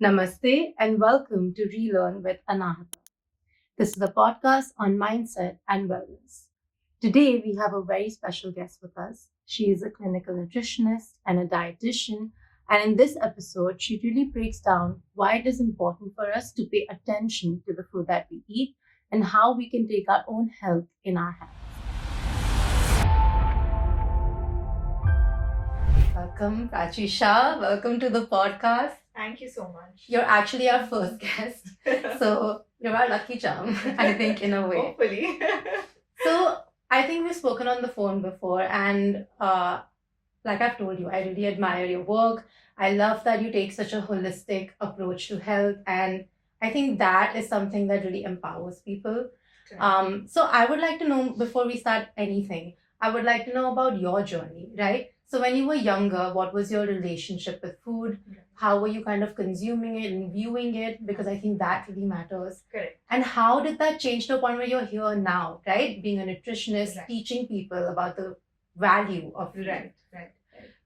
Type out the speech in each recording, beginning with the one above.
Namaste and welcome to Relearn with Anahata. This is a podcast on mindset and wellness. Today we have a very special guest with us. She is a clinical nutritionist and a dietitian, and in this episode, she really breaks down why it is important for us to pay attention to the food that we eat and how we can take our own health in our hands. Welcome, Prachi Shah. Welcome to the podcast. Thank you so much. You're actually our first guest, so you're our lucky charm, I think, in a way. Hopefully. So I think we've spoken on the phone before, and like I've told you, I really admire your work. I love that you take such a holistic approach to health, and I think that is something that really empowers people. So I would like to know, before we start anything, I would like to know about your journey, right? So when you were younger, what was your relationship with food? How were you kind of consuming it and viewing it? Because I think that really matters. Correct. And how did that change to a point where you're here now, right? Being a nutritionist, Right. teaching people about the value of food. Right.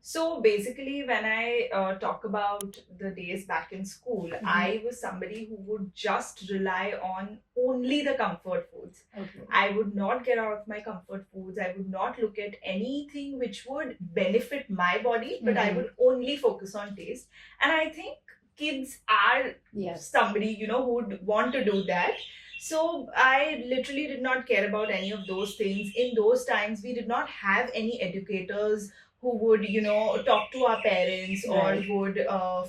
So basically, when I talk about the days back in school, I was somebody who would just rely on only the comfort foods. Okay. I would not get out of my comfort foods. I would not look at anything which would benefit my body, but I would only focus on taste. And I think kids are Yes. somebody, who would want to do that. So I literally did not care about any of those things. In those times, we did not have any educators who would, talk to our parents or Right. would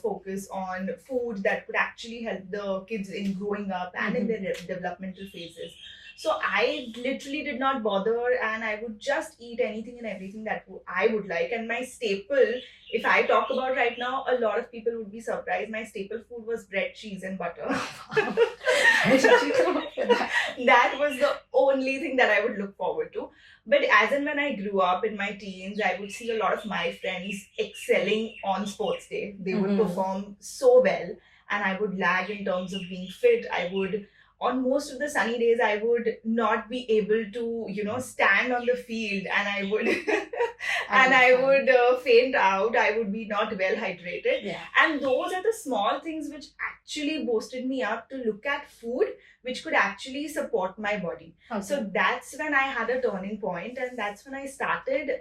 focus on food that would actually help the kids in growing up and in their developmental phases. So I literally did not bother, and I would just eat anything and everything that I would like. And my staple, if I talk about right now, a lot of people would be surprised. My staple food was bread, cheese, and butter. That was the only thing that I would look forward to. But as and when I grew up in my teens, I would see a lot of my friends excelling on sports day. They would perform so well, and I would lag in terms of being fit. On most of the sunny days, I would not be able to, stand on the field, and I would, faint out. I would be not well hydrated. Yeah. And those are the small things which actually boosted me up to look at food which could actually support my body. Okay. So that's when I had a turning point, and that's when I started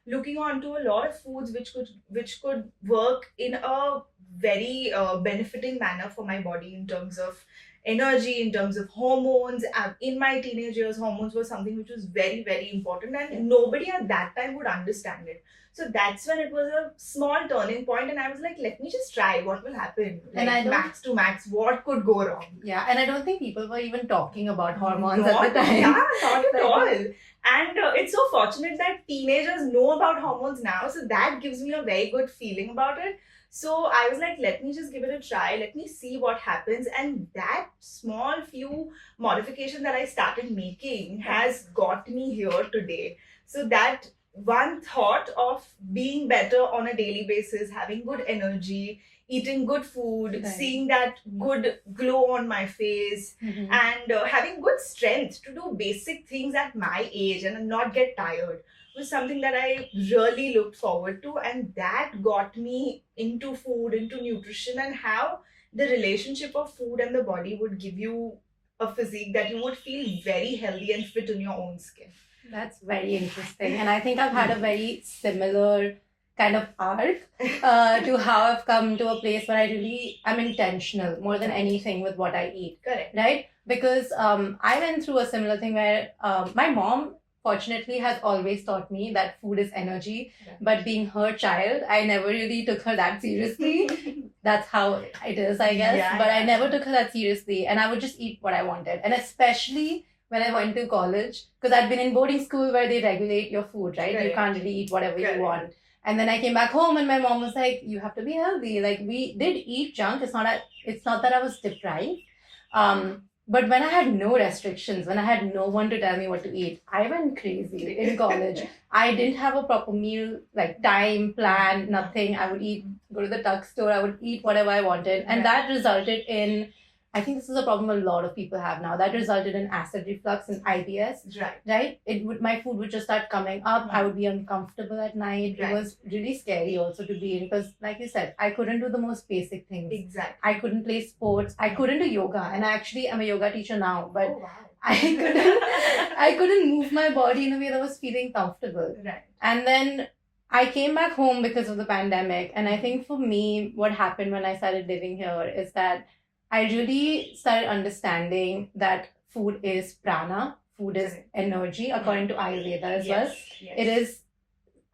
looking onto a lot of foods which could work in a very benefiting manner for my body in terms of energy, in terms of hormones. In my teenage years, hormones were something which was very, very important, and nobody at that time would understand it. So that's when it was a small turning point, and I was like, let me just try what will happen. And I don't- max to max, what could go wrong? Yeah, and I don't think people were even talking about hormones Not- at the time. Yeah, not at all. And it's so fortunate that teenagers know about hormones now, so that gives me a very good feeling about it. So I was like, let me just give it a try. Let me see what happens. And that small few modification that I started making has got me here today. So that one thought of being better on a daily basis, having good energy, eating good food, Right. seeing that good glow on my face, and having good strength to do basic things at my age and not get tired was something that I really looked forward to, and that got me into food, into nutrition, and how the relationship of food and the body would give you a physique that you would feel very healthy and fit in your own skin. That's very interesting. And I think I've had a very similar kind of arc to how I've come to a place where I'm intentional more than anything with what I eat, Correct. right? Because I went through a similar thing where my mom, fortunately, has always taught me that food is energy. Right. But being her child, I never really took her that seriously. That's how it is, I guess. Yeah, But I yeah. never took her that seriously. And I would just eat what I wanted. And especially when I went to college, because I'd been in boarding school where they regulate your food, right? You Correct. can't really eat whatever Correct. you want. And then I came back home and my mom was like, you have to be healthy. Like, we did eat junk. It's not that I was deprived. But when I had no restrictions, when I had no one to tell me what to eat, I went crazy in college. I didn't have a proper meal, like time, plan, nothing. I would go to the tuck store, I would eat whatever I wanted. And Right. that resulted in I think this is a problem a lot of people have now that resulted in acid reflux and IBS. Right. Right? My food would just start coming up. I would be uncomfortable at night. Right. It was really scary also to be in because, like you said, I couldn't do the most basic things. Exactly. I couldn't play sports. I couldn't do yoga, and I actually am a yoga teacher now, but Oh, wow. I couldn't move my body in a way that was feeling comfortable. Right. And then I came back home because of the pandemic. And I think for me, what happened when I started living here is that I really started understanding that food is prana, food is Correct. energy, according to Ayurveda as well. Yes. It is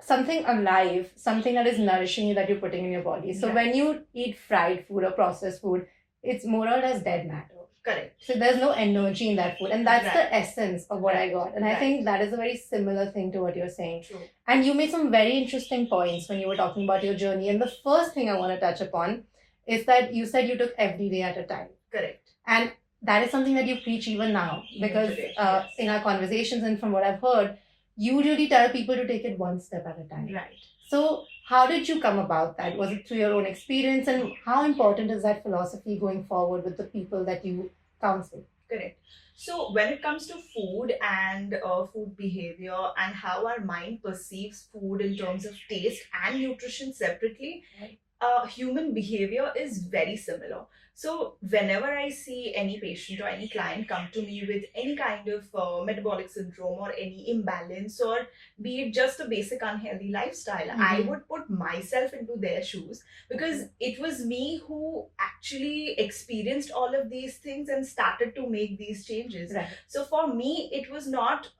something alive, something that is nourishing you that you're putting in your body. So Right. when you eat fried food or processed food, it's more or less dead matter. Correct. So there's no energy in that food. And that's Right. the essence of what I got. And I Right. think that is a very similar thing to what you're saying. True. And you made some very interesting points when you were talking about your journey. And the first thing I want to touch upon is that you said you took every day at a time. Correct. And that is something that you preach even now. Even Because today, yes. in our conversations and from what I've heard, you really tell people to take it one step at a time. Right. So how did you come about that? Was it through your own experience? And how important is that philosophy going forward with the people that you counsel? Correct. So when it comes to food and food behavior and how our mind perceives food in terms of taste and nutrition separately, Right. Human behavior is very similar. So whenever I see any patient or any client come to me with any kind of metabolic syndrome or any imbalance, or be it just a basic unhealthy lifestyle, I Mhm. would put myself into their shoes, because it was me who actually experienced all of these things and started to make these changes. Right. So for me, it was not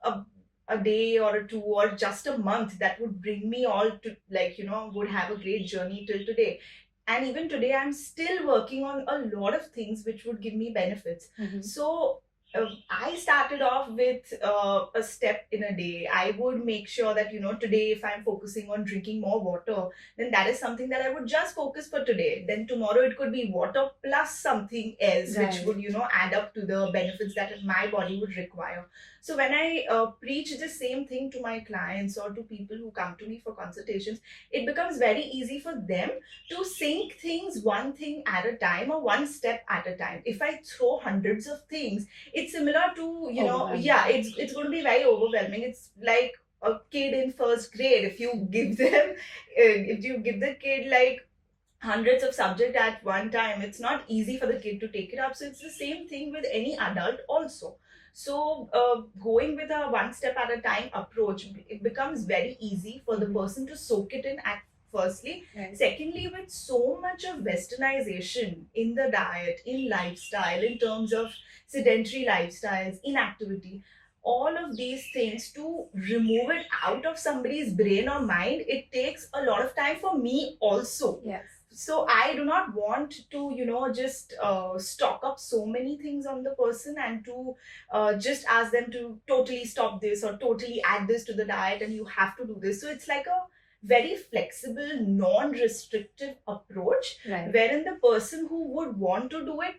a day or a two or just a month that would bring me all to, like, would have a great journey till today. And even today, I'm still working on a lot of things which would give me benefits. Mhm. So I started off with a step in a day. I would make sure that, today, if I'm focusing on drinking more water, then that is something that I would just focus for today. Then tomorrow it could be water plus something else, which Right. would, add up to the benefits that my body would require. So when I preach the same thing to my clients or to people who come to me for consultations, it becomes very easy for them to sink things one thing at a time or one step at a time. If I throw hundreds of things, it's similar to, Overwhelming. it's going to be very overwhelming. It's like a kid in first grade. If you give them, if you give the kid like hundreds of subjects at one time, it's not easy for the kid to take it up. So it's the same thing with any adult also. So going with a one step at a time approach, it becomes very easy for the Mhm. person to soak it in at firstly. Right. Secondly, with so much of westernization in the diet, in lifestyle, in terms of sedentary lifestyles, inactivity, all of these things, to remove it out of somebody's brain or mind, it takes a lot of time for me also. Yes. So I do not want to just stock up so many things on the person and to just ask them to totally stop this or totally add this to the diet and you have to do this. So it's like a very flexible, non-restrictive approach, Right. wherein the person who would want to do it,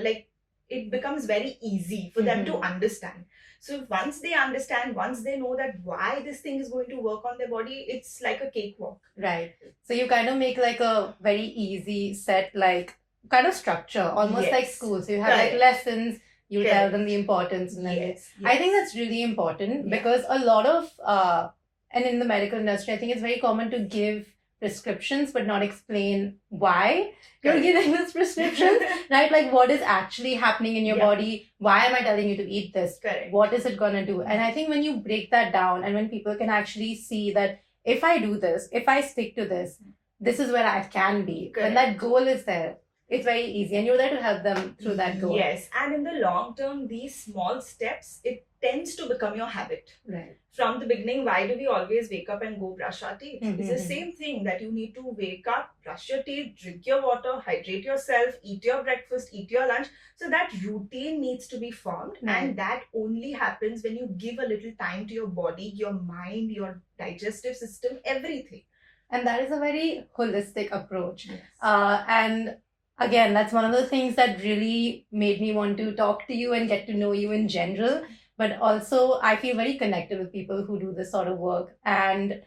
like, it becomes very easy for them to Mhm. understand. So once they understand, once they know that why this thing is going to work on their body, it's like a cakewalk. Right. So you kind of make like a very easy set, like kind of structure, almost like Yes. school. So you have like Correct. lessons, you tell Correct. them the importance, and then Yes. I think that's really important Yeah. because a lot of and in the medical industry, I think it's very common to give prescriptions but not explain why you're Correct. giving this prescription, right? Like what is actually happening in your Yeah. body? Why am I telling you to eat this? Correct. What is it gonna do? And I think when you break that down and when people can actually see that if I do this, if I stick to this, this is where I can be. When Correct. that goal is there, it's very easy and you're there to help them through that goal. Yes, and in the long term, these small steps, it tends to become your habit. Right. From the beginning, why do we always wake up and go brush our teeth? It's the Mhm. same thing, that you need to wake up, brush your teeth, drink your water, hydrate yourself, eat your breakfast, eat your lunch. So that routine needs to be formed, Right. and that only happens when you give a little time to your body, your mind, your digestive system, everything. And that is a very holistic approach. Yes. And again, that's one of the things that really made me want to talk to you and get to know you in general. But also, I feel very connected with people who do this sort of work. And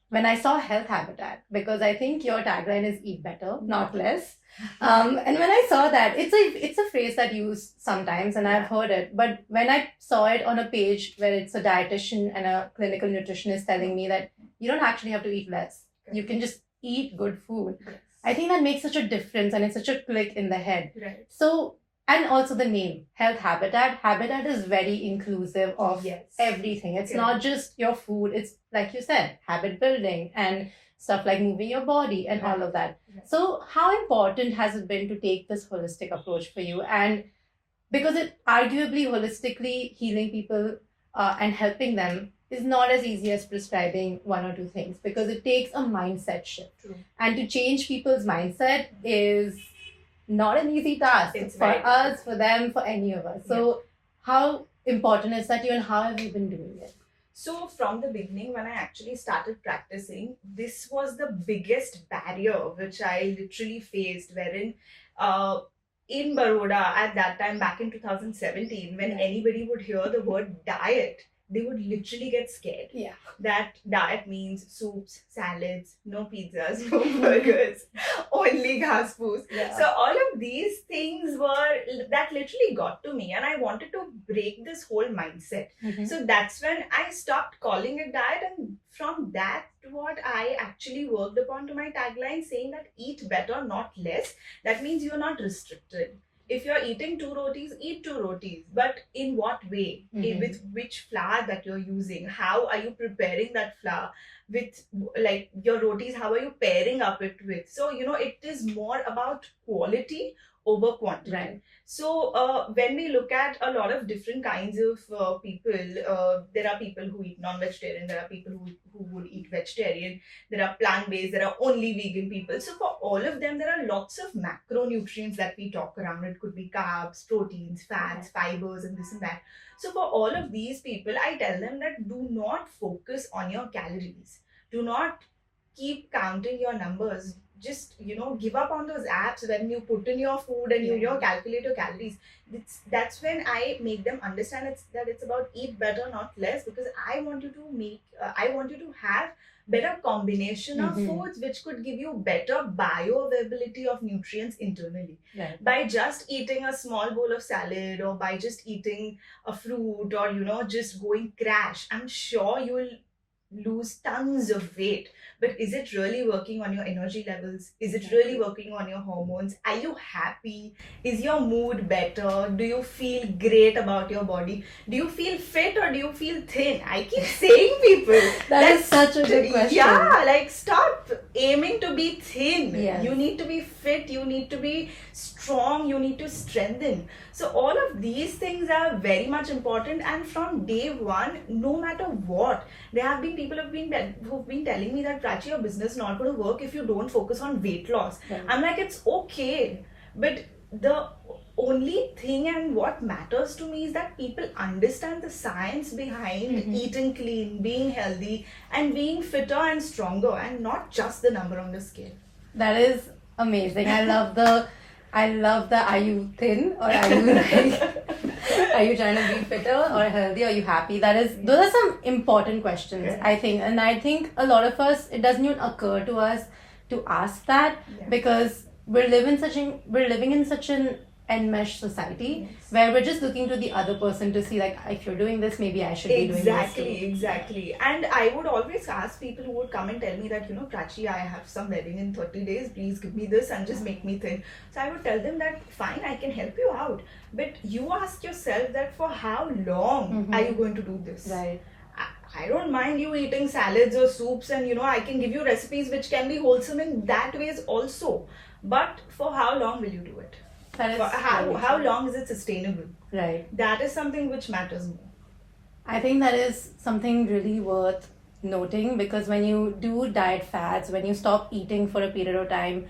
when I saw health habitat, because I think your tagline is eat better, not less. And when I saw that, it's a phrase that you use sometimes, and I've heard it. But when I saw it on a page where it's a dietitian and a clinical nutritionist telling me that you don't actually have to eat less, you can just eat good food. Yes. I think that makes such a difference, and it's such a click in the head. Right. So, and also the name, health habitat. Habitat is very inclusive of Yes. everything. It's Correct. not just your food. It's like you said, habit building and stuff like moving your body and all of that. Right. So how important has it been to take this holistic approach for you? And because it arguably holistically healing people and helping them is not as easy as prescribing one or two things, because it takes a mindset shift. True. And to change people's mindset is not an easy task. It's for very us, for them, for any of us. So how important is that to you, and how have you been doing it? So from the beginning, when I actually started practicing, this was the biggest barrier which I literally faced, wherein in Baroda at that time, back in 2017, when anybody would hear the word diet, they would literally get scared. Yeah. That diet means soups, salads, no pizzas, no burgers, only ghas foos. Yeah. So all of these things that literally got to me, and I wanted to break this whole mindset. Mhm. So that's when I stopped calling it diet, and from that what I actually worked upon to my tagline, saying that eat better, not less. That means you're not restricted. If you're eating 2 rotis, eat 2 rotis. But in what way? Mhm. With which flour that you're using? How are you preparing that flour? With like your rotis, how are you pairing up it with? So, it is more about quality over quantity. Right. So when we look at a lot of different kinds of people, there are people who eat non-vegetarian, there are people who would eat vegetarian, there are plant-based, there are only vegan people. So for all of them, there are lots of macronutrients that we talk around. It could be carbs, proteins, fats, fibers, and this and that. So for all of these people, I tell them that do not focus on your calories. Do not keep counting your numbers. Just give up on those apps when you put in your food and you calculate your calories. That's when I make them understand it's about eat better, not less, because I want you to have better combination of Mhm. foods which could give you better bioavailability of nutrients internally. Right. By just eating a small bowl of salad, or by just eating a fruit, or just going crash, I'm sure you will lose tons of weight. But is it really working on your energy levels? Is it really working on your hormones? Are you happy? Is your mood better? Do you feel great about your body? Do you feel fit or do you feel thin? I keep saying people that is such a good question. Yeah, like stop aiming to be thin. Yes. You need to be fit, you need to be strong, you need to strengthen. So all of these things are very much important, and from day one, no matter what, there have been people who've been telling me that, Prachi, your business is not going to work if you don't focus on weight loss. Right. I'm like, it's okay, but the only thing and what matters to me is that people understand the science behind eating clean, being healthy, and being fitter and stronger, and not just the number on the scale. That is amazing. I love the are you thin, or are you like are you trying to be fitter or healthy? Are you happy? Those are some important questions, I think. And I think a lot of us, it doesn't even occur to us to ask that, because we're living in such an enmeshed society where we're just looking to the other person to see, like, if you're doing this, maybe I should be doing this too. Exactly. And I would always ask people who would come and tell me that, Prachi, I have some wedding in 30 days, please give me this and just make me thin. So I would tell them that, fine, I can help you out. But you ask yourself that for how long are you going to do this? Right. I don't mind you eating salads or soups, and I can give you recipes which can be wholesome in that ways also. But for how long will you do it? How long is it sustainable? Right. That is something which matters more. I think that is something really worth noting, because when you do diet fads, when you stop eating for a period of time,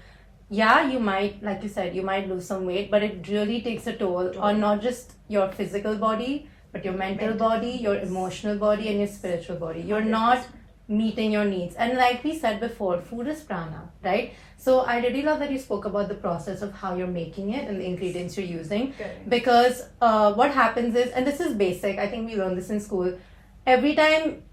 you might, like you said, you might lose some weight, but it really takes a toll on not just your physical body, but your mental body, your emotional body, and your spiritual body. You're not meeting your needs. And like we said before, food is prana, right? So I really love that you spoke about the process of how you're making it and the ingredients you're using. Correct. Because what happens is, and this is basic, I think we learned this in school, every time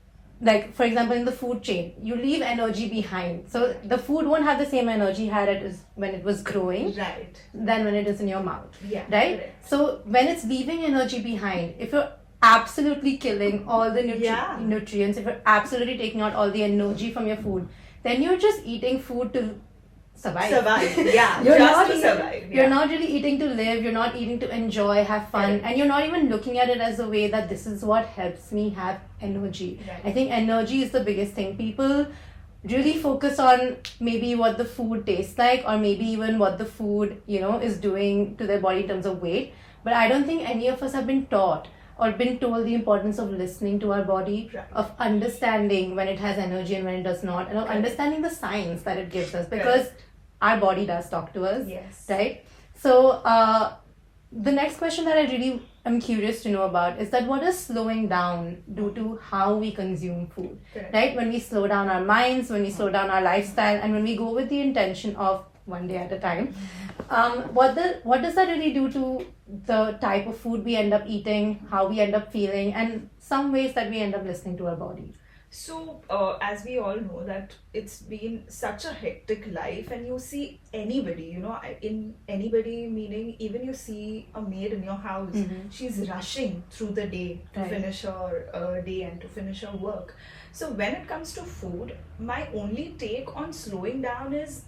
like for example in the food chain, you leave energy behind, so the food won't have the same energy had it is when it was growing Right. than when it is in your mouth. Yeah. Right. Correct. So when it's leaving energy behind, if you're absolutely killing all the Yeah. nutrients, if you're absolutely taking out all the energy from your food, then you're just eating food to survive. Yeah. You're just not to eating- survive. You're Yeah. not really eating to live, you're not eating to enjoy, have fun, Correct. and you're not even looking at it as a way that this is what helps me have energy. Right. I think energy is the biggest thing. People really focus on maybe what the food tastes like, or maybe even what the food, is doing to their body in terms of weight. But I don't think any of us have been taught or been told the importance of listening to our body, Right. of understanding when it has energy and when it does not, and of Correct. understanding the signs that it gives us, because our body does talk to us. Yes. Right? So, the next question that I really am curious to know about is that what does slowing down do to how we consume food? Correct. Right? When we slow down our minds, when we slow down our lifestyle, and when we go with the intention of one day at a time, what does that really do to the type of food we end up eating, how we end up feeling, and some ways that we end up listening to our body? So, as we all know, that it's been such a hectic life, and you see anybody, in anybody meaning even you see a maid in your house, she's rushing through the day to Right. finish her day and to finish her work. So, when it comes to food, my only take on slowing down is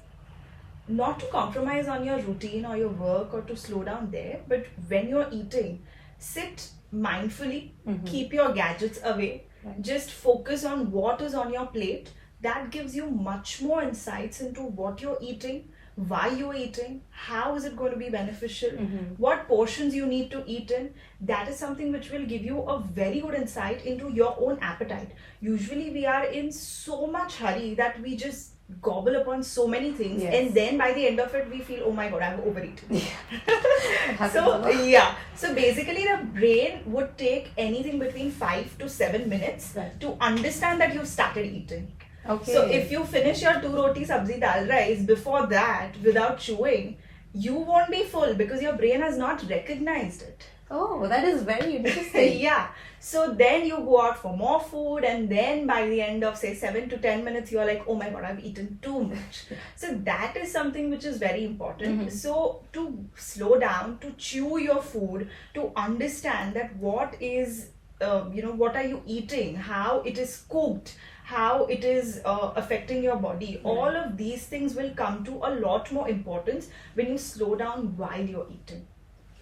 not to compromise on your routine or your work or to slow down there, but when you're eating, sit mindfully, keep your gadgets away. Right. Just focus on what is on your plate. That gives you much more insights into what you're eating, why you're eating, how is it going to be beneficial, what portions you need to eat in. That is something which will give you a very good insight into your own appetite. Usually we are in so much hurry that we just gobble upon so many things, Yes. and then by the end of it we feel, oh my god, I've overeaten. happens a So lot. yeah, so basically the brain would take anything between 5 to 7 minutes Right. to understand that you've started eating. Okay. So if you finish your 2 roti sabzi dal rice before that without chewing, you won't be full because your brain has not recognized it. Oh, that is very interesting. Yeah. So then you go out for more food, and then by the end of say 7 to 10 minutes, you're like, oh my god, I've eaten too much. So that is something which is very important. So to slow down, to chew your food, to understand that what is, what are you eating, how it is cooked, how it is affecting your body. All of these things will come to a lot more importance when you slow down while you're eating.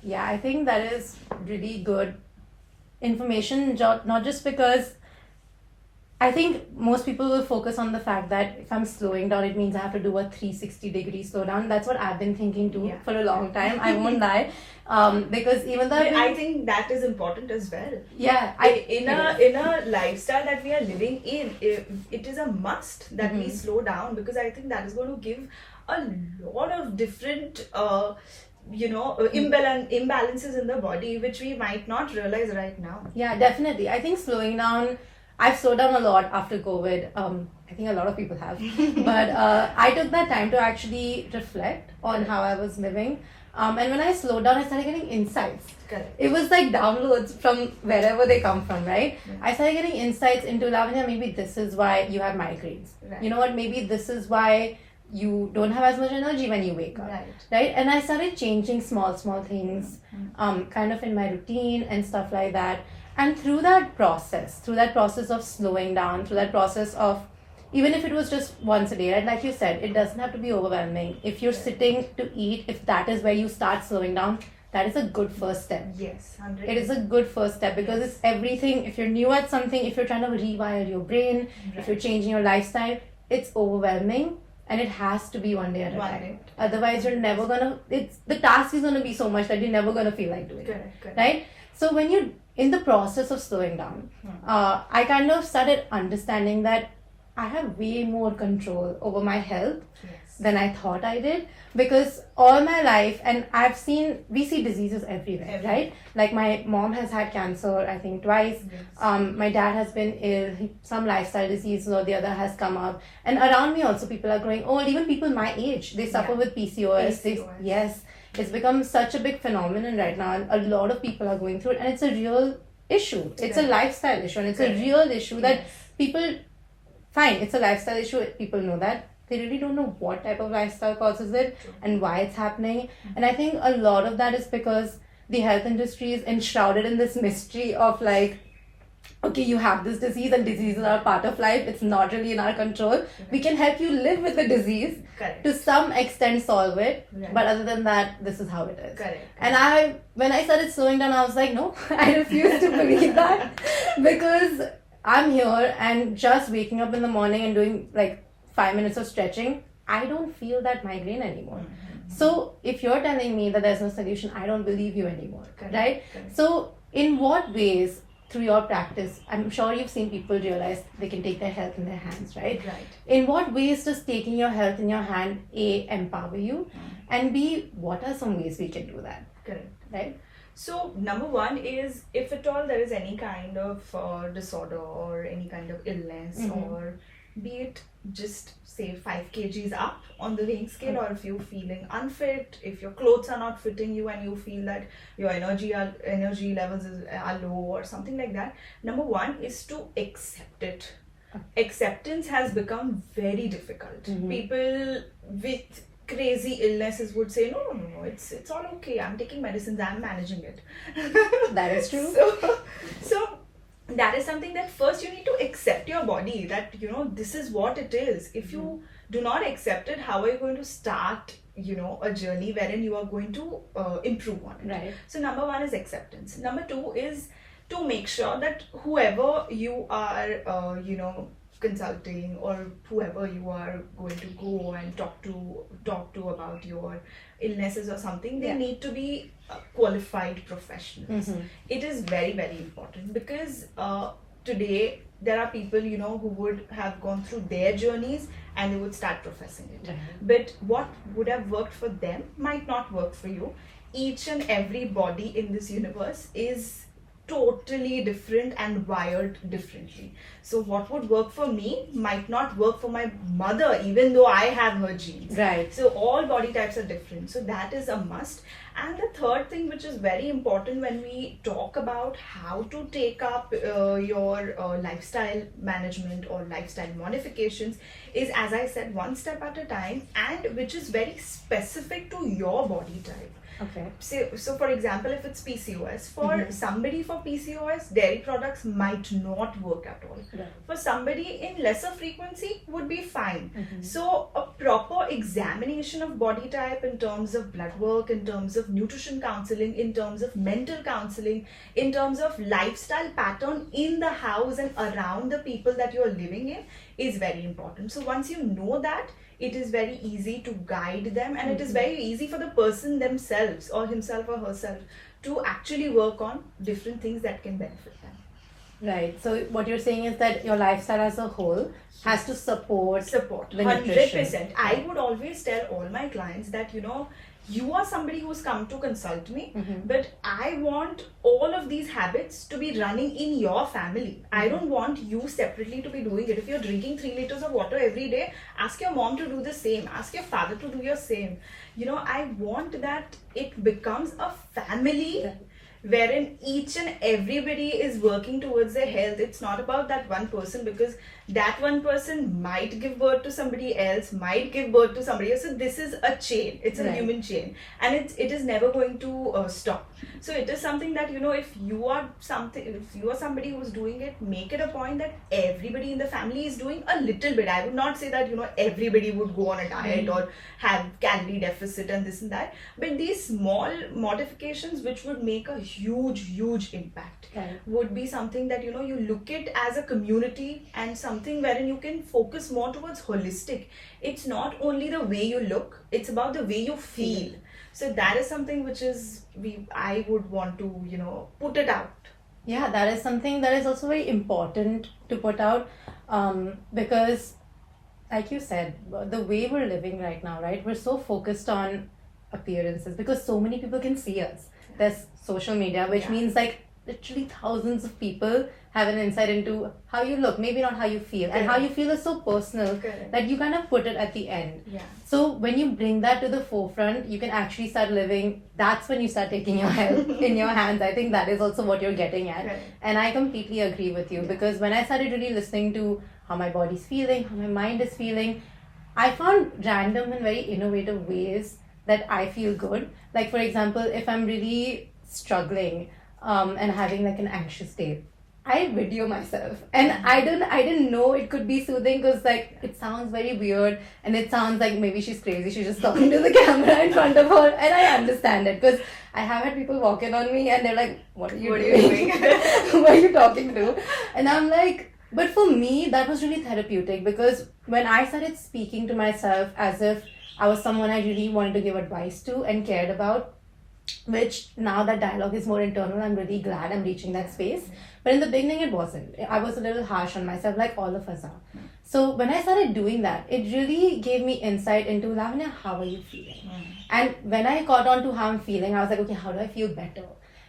Yeah, I think that is really good information, not just because I think most people will focus on the fact that if I'm slowing down, it means I have to do a 360-degree slowdown. That's what I've been thinking too Yeah. for a long time. I won't lie. Because even though I think that is important as well. yeah, In a lifestyle that we are living in, it is a must that we slow down, because I think that is going to give a lot of different imbalances in the body which we might not realize right now. Yeah, definitely. I think slowing down, I've slowed down a lot after COVID. I think a lot of people have. But I took that time to actually reflect on how I was living. And when I slowed down, I started getting insights. Correct. It was like downloads from wherever they come from, right? Yeah. I started getting insights into, Lavanya, maybe this is why you have migraines. Right. You know what? Maybe this is why you don't have as much energy when you wake up. Right. And I started changing small things kind of in my routine and stuff like that. And through that process of slowing down, through that process of, even if it was just once a day, right? Like you said, it doesn't have to be overwhelming. If you're sitting to eat, if that is where you start slowing down, that is a good first step. Yes, 100%. It is a good first step, because it's everything. If you're new at something, if you're trying to rewire your brain, if you're changing your lifestyle, it's overwhelming. And it has to be one day at a time. Otherwise, you're never gonna. The task is gonna be so much that you're never gonna feel like doing it. Correct. Right? So when you're in the process of slowing down, I kind of started understanding that I have way more control over my health than I thought I did, because all my life, and we see diseases everywhere, right? Like my mom has had cancer, I think twice. My dad has been ill, some lifestyle disease or the other has come up. And around me also people are growing old, even people my age, they suffer with PCOS. Yes, it's become such a big phenomenon right now, and a lot of people are going through it, and it's a real issue. It's a lifestyle issue, and it's a real issue that people, fine, it's a lifestyle issue, people know that. They really don't know what type of lifestyle causes it and why it's happening. And I think a lot of that is because the health industry is enshrouded in this mystery of like, okay, you have this disease and diseases are part of life. It's not really in our control. We can help you live with the disease. Correct. To some extent solve it. Right. But other than that, this is how it is. Correct. And when I started slowing down, I was like, no, I refuse to believe that. Because I'm here and just waking up in the morning and doing like 5 minutes of stretching, I don't feel that migraine anymore. Mm-hmm. So if you're telling me that there's no solution, I don't believe you anymore. Correct. Right? Correct. So in what ways, through your practice, I'm sure you've seen people realize they can take their health in their hands, right? Right. In what ways does taking your health in your hand, A, empower you, and B, what are some ways we can do that? Correct. Right? So number one is, if at all there is any kind of disorder or any kind of illness, or be it just say 5 kgs up on the weighing scale, or if you're feeling unfit, if your clothes are not fitting you and you feel that your energy levels are low or something like that, number one is to accept it. Acceptance has become very difficult. People with crazy illnesses would say, no, it's all okay, I'm taking medicines, I'm managing it. That is true. So that is something that first you need to accept your body, that this is what it is. If you do not accept it, how are you going to start a journey wherein you are going to improve on it? Right. So number one is acceptance. Number two is to make sure that whoever you are consulting, or whoever you are going to go and talk to about your illnesses or something, they need to be qualified professionals. It is very, very important, because today there are people who would have gone through their journeys and they would start professing it. But what would have worked for them might not work for you. Each and every body in this universe is totally different and wired differently. So what would work for me might not work for my mother, even though I have her genes. Right. So all body types are different. So that is a must. And the third thing, which is very important when we talk about how to take up your lifestyle management or lifestyle modifications, is, as I said, one step at a time, and which is very specific to your body type. Okay. So for example, if it's PCOS, for somebody for PCOS, dairy products might not work at all. Right. For somebody in lesser frequency would be fine. So a proper examination of body type in terms of blood work, in terms of nutrition counseling, in terms of mental counseling, in terms of lifestyle pattern in the house and around the people that you're living in, is very important. So once you know that, it is very easy to guide them, and it is very easy for the person themselves or himself or herself to actually work on different things that can benefit them. Right. So what you're saying is that your lifestyle as a whole has to support the 100%. nutrition. I would always tell all my clients that you are somebody who's come to consult me, but I want all of these habits to be running in your family. I don't want you separately to be doing it. If you're drinking 3 liters of water every day, ask your mom to do the same. Ask your father to do your same. I want that it becomes a family wherein each and everybody is working towards their health. It's not about that one person, because that one person might give birth to somebody else, might give birth to somebody else. So this is a chain. It's a human chain, and it is never going to stop. So it is something that if you are somebody who's doing it, make it a point that everybody in the family is doing a little bit. I would not say that everybody would go on a diet or have calorie deficit and this and that, but these small modifications which would make a huge impact would be something that you look at as a community, and something wherein you can focus more towards holistic. It's not only the way you look, it's about the way you feel. So that is something which is I would want to put it out. Yeah, that is something that is also very important to put out, because like you said, the way we're living right now, right, we're so focused on appearances because so many people can see us. There's social media, which means like literally thousands of people have an insight into how you look, maybe not how you feel. And how you feel is so personal that you kind of put it at the end. Yeah. So when you bring that to the forefront, you can actually start living. That's when you start taking your health in your hands. I think that is also what you're getting at. And I completely agree with you, because when I started really listening to how my body's feeling, how my mind is feeling, I found random and very innovative ways that I feel good. Like, for example, if I'm really struggling and having like an anxious day, I video myself, and I didn't know it could be soothing, because like it sounds very weird and it sounds like maybe she's crazy, she's just talking to the camera in front of her, and I understand it, because I have had people walk in on me and they're like, what are you doing? Who are you talking to? And I'm like, but for me that was really therapeutic, because when I started speaking to myself as if I was someone I really wanted to give advice to and cared about, which now that dialogue is more internal, I'm really glad I'm reaching that space. But in the beginning, it wasn't. I was a little harsh on myself, like all of us are. So when I started doing that, it really gave me insight into, Lavanya, how are you feeling? And when I caught on to how I'm feeling, I was like, okay, how do I feel better?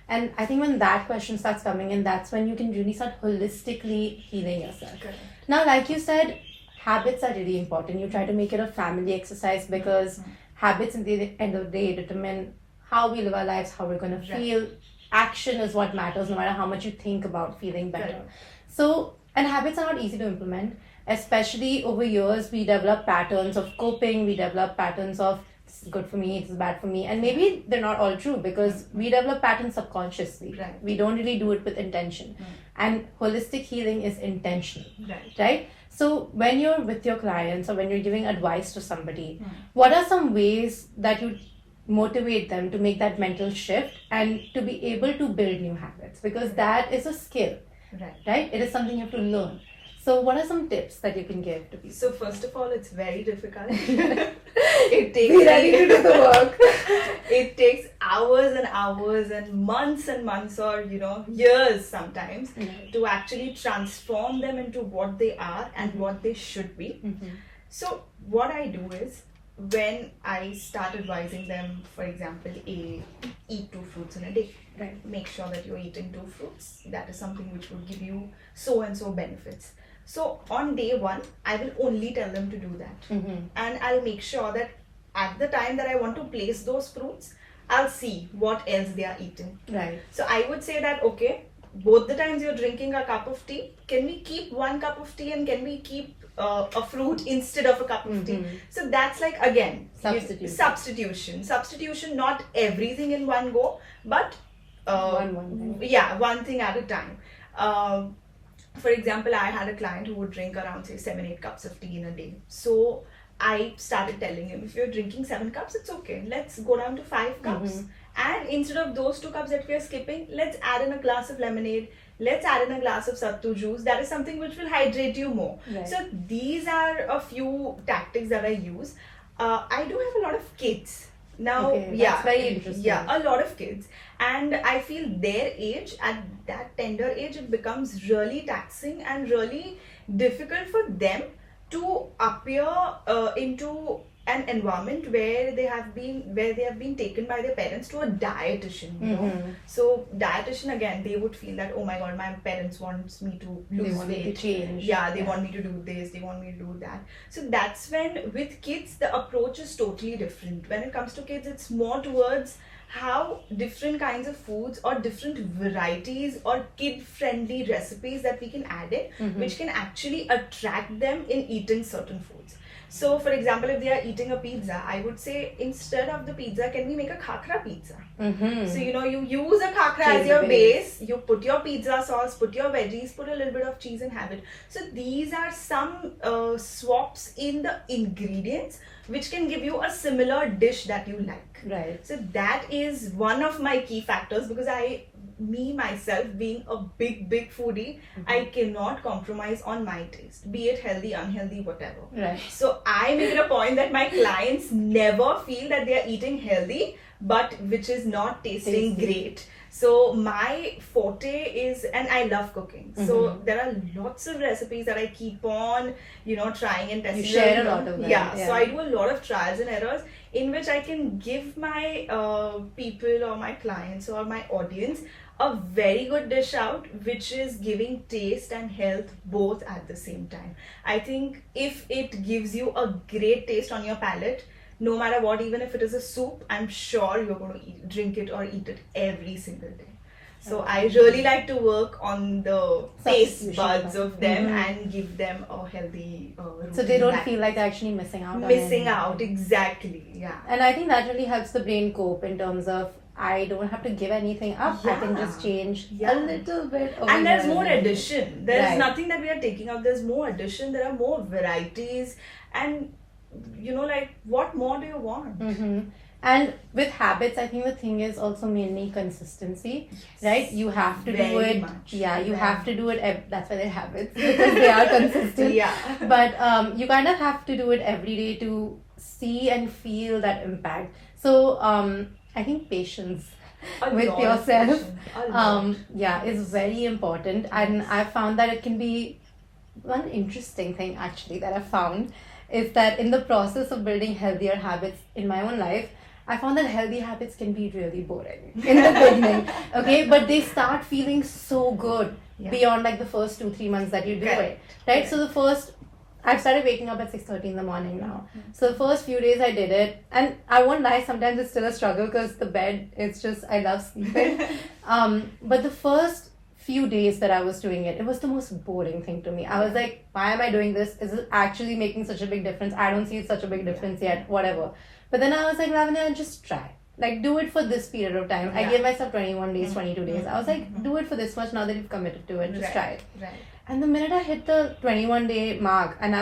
And I think when that question starts coming in, that's when you can really start holistically healing yourself. Now, like you said, habits are really important. You try to make it a family exercise, because habits at the end of the day determine how we live our lives, how we're going to feel. Action is what matters, no matter how much you think about feeling better. So, and habits are not easy to implement, especially over years. We develop patterns of coping, we develop patterns of this is good for me, this is bad for me, and maybe they're not all true, because we develop patterns subconsciously. We don't really do it with intention. And holistic healing is intentional, right? So when you're with your clients or when you're giving advice to somebody, what are some ways that you motivate them to make that mental shift and to be able to build new habits? Because that is a skill, right? It is something you have to learn. So what are some tips that you can give to people? So first of all, it's very difficult. It takes be ready to do the work. It takes hours and hours and months, or years sometimes, to actually transform them into what they are and what they should be. So what I do is, when I start advising them, for example, eat 2 fruits in a day. Make sure that you're eating 2 fruits. That is something which will give you so and so benefits. So on day 1, I will only tell them to do that. And I'll make sure that at the time that I want to place those fruits, I'll see what else they are eating. So I would say that, okay, both the times you're drinking a cup of tea, can we keep 1 cup of tea and can we keep a fruit instead of a cup of tea? So that's like, again, substitution, not everything in one go, but one thing at a time. For example, I had a client who would drink around, say, 7-8 cups of tea in a day. So I started telling him, if you're drinking 7 cups, it's okay. Let's go down to 5 cups. And instead of those 2 cups that we are skipping, let's add in a glass of lemonade. Let's add in a glass of sattu juice. That is something which will hydrate you more. So these are a few tactics that I use. I do have a lot of kids. Now, that's very interesting. A lot of kids. And I feel their age, at that tender age, it becomes really taxing and really difficult for them to appear into an environment where they have been taken by their parents to a dietitian. So dietitian, again, they would feel that, oh my god, my parents wants me to lose weight, they want me to do this, they want me to do that. So that's when, with kids, the approach is totally different. When it comes to kids, it's more towards how different kinds of foods or different varieties or kid-friendly recipes that we can add in, which can actually attract them in eating certain foods. So, for example, if they are eating a pizza, I would say, instead of the pizza, can we make a khakra pizza? So, you use a khakra as your base, you put your pizza sauce, put your veggies, put a little bit of cheese and have it. So, these are some swaps in the ingredients which can give you a similar dish that you like. So, that is one of my key factors, because myself being a big foodie, I cannot compromise on my taste, be it healthy, unhealthy, whatever. So I make it a point that my clients never feel that they are eating healthy, but which is not tasting great. So my forte is, and I love cooking. So there are lots of recipes that I keep on, trying and testing. You share a lot of them. So I do a lot of trials and errors. in which I can give my people or my clients or my audience a very good dish out, which is giving taste and health both at the same time. I think if it gives you a great taste on your palate, no matter what, even if it is a soup, I'm sure you're going to drink it or eat it every single day. So I really like to work on the taste buds of them and give them a healthy routine. So they don't feel like they're actually missing out. Missing out, exactly. Yeah. And I think that really helps the brain cope in terms of I don't have to give anything up. I can just change a little bit. And there's more addition. There's nothing that we are taking out. There's more addition. There are more varieties. And like, what more do you want? And with habits, I think the thing is also mainly consistency, right? You have to do it. Much. Yeah, you have to do it. That's why they're habits, because they are consistent. But you kind of have to do it every day to see and feel that impact. So I think patience with yourself, is very important. And I found that it can be one interesting thing actually that I found is that in the process of building healthier habits in my own life, I found that healthy habits can be really boring in the beginning, okay? But they start feeling so good beyond like the first 2-3 months that you do it, right? So I've started waking up at 6:30 in the morning now. So the first few days I did it, and I won't lie, sometimes it's still a struggle because the bed, it's just, I love sleeping. But the first few days that I was doing it, it was the most boring thing to me. I was like, why am I doing this? Is it actually making such a big difference? I don't see such a big difference yet, whatever. But then I was like, Lavanya, just try. Like, do it for this period of time. I gave myself 21 days, 22 days. I was like, do it for this much now that you've committed to it. Just try it. And the minute I hit the 21-day mark, and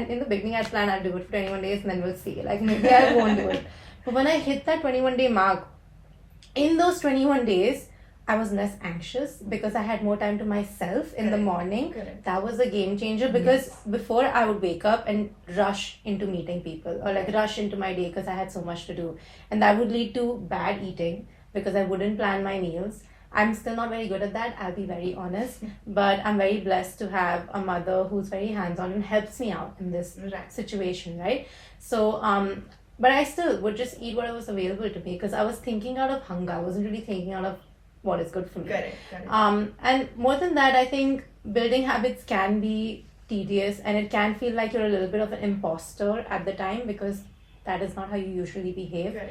in the beginning I planned I'll do it for 21 days and then we'll see. Like, maybe I won't do it. But when I hit that 21-day mark, in those 21 days, I was less anxious because I had more time to myself in the morning. That was a game changer because before I would wake up and rush into meeting people or like rush into my day because I had so much to do. And that would lead to bad eating because I wouldn't plan my meals. I'm still not very good at that, I'll be very honest. But I'm very blessed to have a mother who's very hands-on and helps me out in this situation, right? So, but I still would just eat whatever was available to me because I was thinking out of hunger. I wasn't really thinking out of what is good for me. Correct. And more than that, I think building habits can be tedious and it can feel like you're a little bit of an imposter at the time because that is not how you usually behave.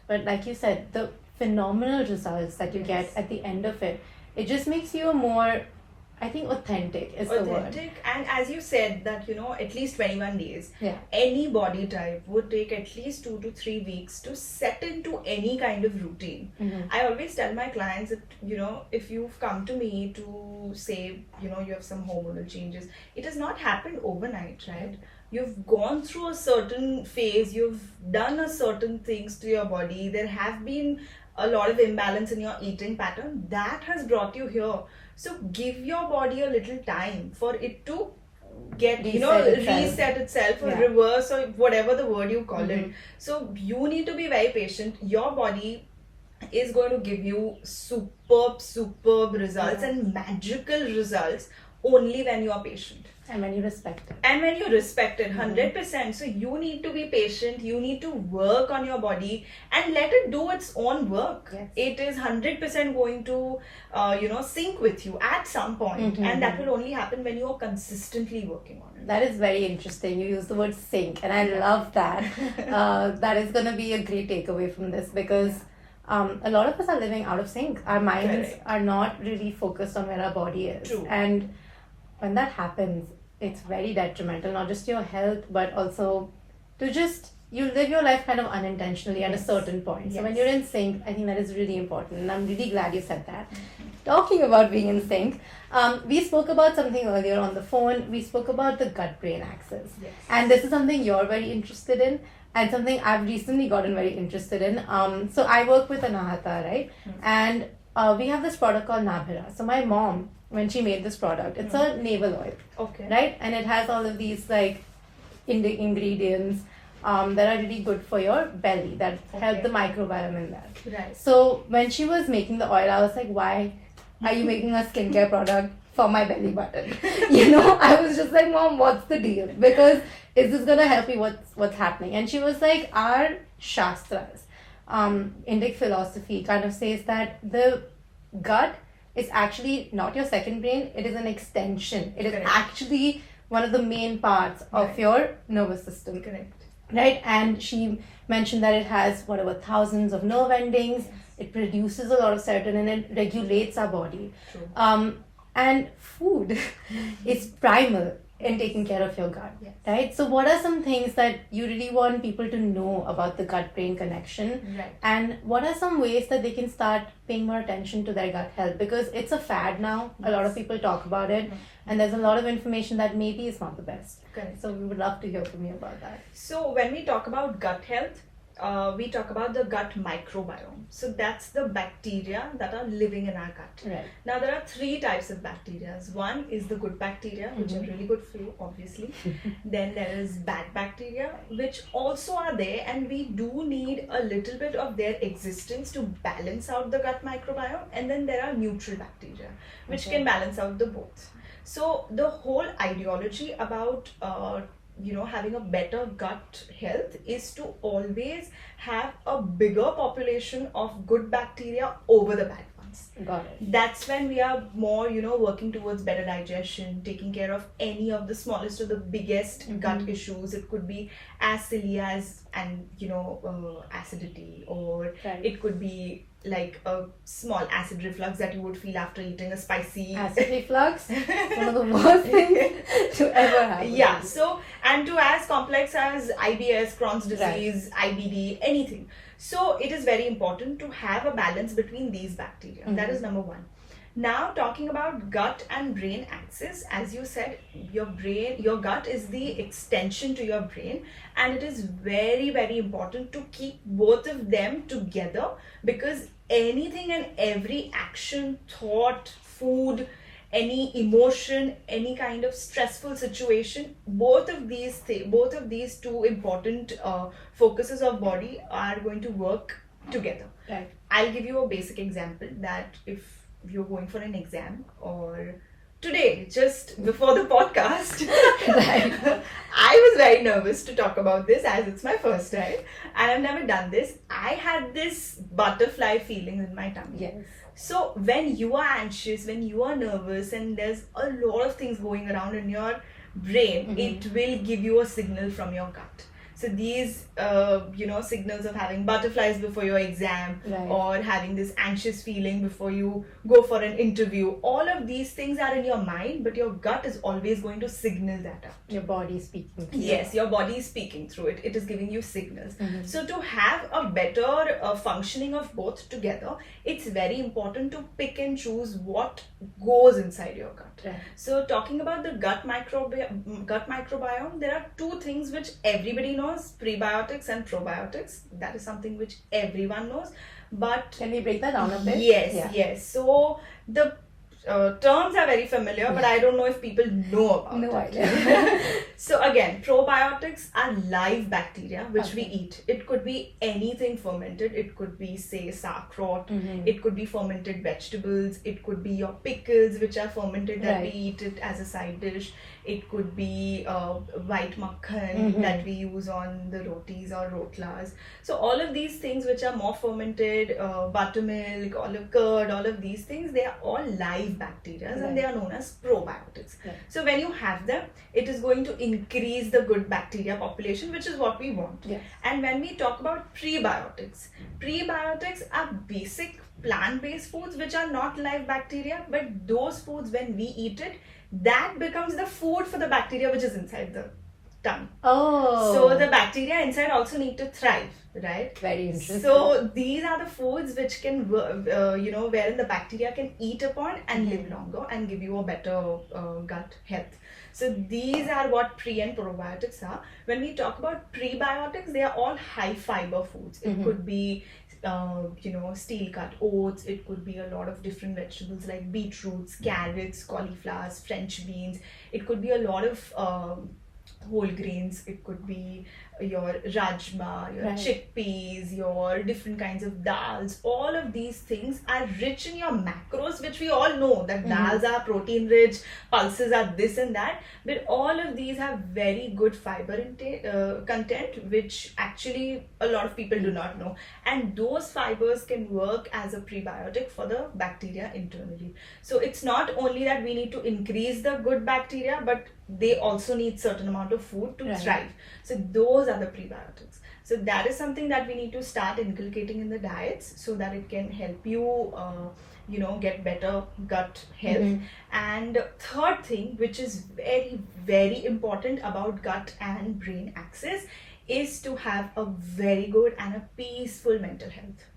But like you said, the phenomenal results that you get at the end of it, it just makes you a more, I think, authentic is the word. And as you said that, at least 21 days, any body type would take at least 2 to 3 weeks to set into any kind of routine. I always tell my clients that, if you've come to me to say, you have some hormonal changes, it has not happened overnight, right? You've gone through a certain phase, you've done a certain things to your body, there have been a lot of imbalance in your eating pattern, that has brought you here. So give your body a little time for it to get, reset itself or reverse or whatever the word you call it. So you need to be very patient. Your body is going to give you superb results and magical results only when you are patient. And when you respect it. 100%. So you need to be patient. You need to work on your body and let it do its own work. It is 100% going to, sync with you at some point. And that will only happen when you are consistently working on it. That is very interesting. You use the word sync and I love that. That is going to be a great takeaway from this because a lot of us are living out of sync. Our minds are not really focused on where our body is. And when that happens, it's very detrimental, not just to your health, but also to you live your life kind of unintentionally at a certain point. So when you're in sync, I think that is really important. And I'm really glad you said that. Talking about being in sync, we spoke about something earlier on the phone. We spoke about the gut-brain axis. And this is something you're very interested in and something I've recently gotten very interested in. So I work with Anahata, right? And we have this product called Nabhira. So my mom, when she made this product, it's a navel oil, right? And it has all of these like ingredients that are really good for your belly, that help the microbiome in that. So when she was making the oil, I was like, why are you making a skincare product for my belly button? I was just like, Mom, what's the deal? Because is this gonna help me? What's happening? And she was like, our shastras, Indic philosophy kind of says that the gut is actually not your second brain, it is an extension. It is Correct. actually one of the main parts of Right. your nervous system. Correct. Right? And she mentioned that it has whatever thousands of nerve endings, Yes. it produces a lot of serotonin and regulates our body. True. And food is primal in taking care of your gut. Yes. Right? So, what are some things that you really want people to know about the gut brain connection? Right. And what are some ways that they can start paying more attention to their gut health? Because it's a fad now. A lot of Yes. people talk about it, Mhm. and there's a lot of information that maybe is not the best. Correct. So, we would love to hear from you about that. So when we talk about gut health, we talk about the gut microbiome. So that's the bacteria that are living in our gut. Right. Now there are three types of bacteria. One is the good bacteria, which are really good for you, obviously. Then there is bad bacteria, which also are there, and we do need a little bit of their existence to balance out the gut microbiome. And then there are neutral bacteria, which Okay. can balance out the both. So the whole ideology about having a better gut health is to always have a bigger population of good bacteria over the bad ones. Got it. That's when we are more working towards better digestion, taking care of any of the smallest or the biggest gut issues. It could be as silly as acidity, or Right. it could be like a small acid reflux that you would feel after eating a spicy Acid reflux, one of the worst things to ever happen. yeah, so and to as complex as IBS, Crohn's disease, IBD, anything. So it is very important to have a balance between these bacteria. That is number one. Now talking about gut and brain axis, as you said, your gut is the extension to your brain, and it is very, very important to keep both of them together, because anything and every action, thought, food, any emotion, any kind of stressful situation, both of these two important focuses of body are going to work together. Right. I'll give you a basic example that if you're going for an exam, or today, just before the podcast, I was very nervous to talk about this as it's my first time and I've never done this. I had this butterfly feeling in my tummy. Yes. So when you are anxious, when you are nervous, and there's a lot of things going around in your brain, it will give you a signal from your gut. So these, signals of having butterflies before your exam, Right. or having this anxious feeling before you go for an interview, all of these things are in your mind, but your gut is always going to signal that out. Your body is speaking. to you. Yes, your body is speaking through it. It is giving you signals. So to have a better functioning of both together, it's very important to pick and choose what goes inside your gut. Right. So talking about the gut microbiome, there are two things which everybody knows: prebiotics and probiotics. That is something which everyone knows. But Can we break that down a bit? yes, Yeah. yes. So the terms are very familiar, but I don't know if people know about No it. idea. So again, probiotics are live bacteria which we Okay. eat. It could be anything fermented. It could be, say, sauerkraut. It could be fermented vegetables. It could be your pickles, which are fermented, that we Right. eat it as a side dish. It could be white makhan that we use on the rotis or rotlas. So all of these things which are more fermented, buttermilk, olive curd, all of these things, they are all live bacteria, Right. and they are known as probiotics. Right. So when you have them, it is going to increase the good bacteria population, which is what we want. Yes. And when we talk about prebiotics are basic plant-based foods which are not live bacteria, but those foods, when we eat it, that becomes the food for the bacteria which is inside the tongue. Oh. So the bacteria inside also need to thrive, right? Very interesting. So these are the foods which can, wherein the bacteria can eat upon and live longer and give you a better gut health. So these are what pre and probiotics are. When we talk about prebiotics, they are all high fiber foods. It could be steel cut oats. It could be a lot of different vegetables like beetroots, carrots, cauliflowers, French beans. It could be a lot of whole grains. It could be your rajma, your Right. chickpeas, your different kinds of dals. All of these things are rich in your macros, which we all know that dals are protein rich, pulses are this and that. But all of these have very good fiber content, which actually a lot of people do not know. And those fibers can work as a prebiotic for the bacteria internally. So it's not only that we need to increase the good bacteria, but they also need certain amount of food to Right. thrive. So those are the prebiotics. So that is something that we need to start inculcating in the diets so that it can help you, get better gut health. And third thing, which is very, very important about gut and brain axis, is to have a very good and a peaceful mental health.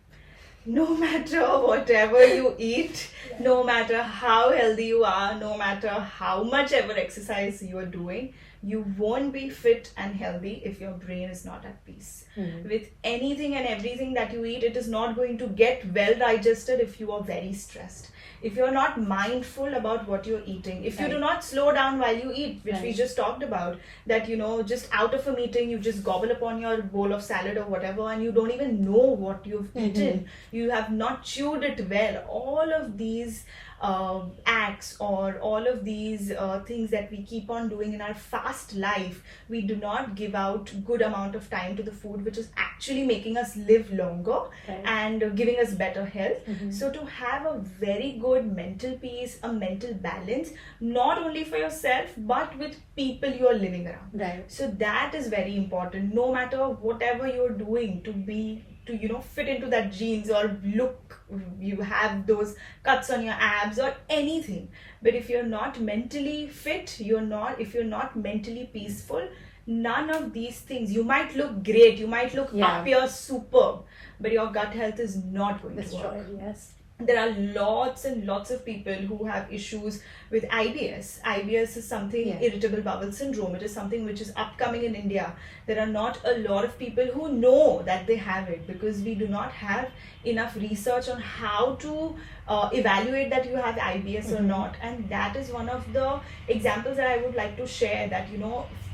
No matter whatever you eat, no matter how healthy you are, no matter how much ever exercise you are doing, you won't be fit and healthy if your brain is not at peace. With anything and everything that you eat, it is not going to get well digested if you are very stressed. If you're not mindful about what you're eating, if you do not slow down while you eat, which we just talked about, that just out of a meeting you just gobble upon your bowl of salad or whatever and you don't even know what you've eaten, you have not chewed it well. All of these acts or all of these things that we keep on doing in our fast life, we do not give out good amount of time to the food, which is actually making us live longer and giving us better health. So to have a very good mental peace, a mental balance, not only for yourself but with people you are living around. So that is very important. No matter whatever you're doing to fit into that jeans or look, you have those cuts on your abs or anything, but if you're not mentally fit, if you're not mentally peaceful, none of these things, you might look great, you might look up, you're superb, but your gut health is not going to work. There are lots and lots of people who have issues with IBS. IBS is something, irritable bowel syndrome. It is something which is upcoming in India. There are not a lot of people who know that they have it because we do not have enough research on how to evaluate that you have IBS or not. And that is one of the examples that I would like to share, that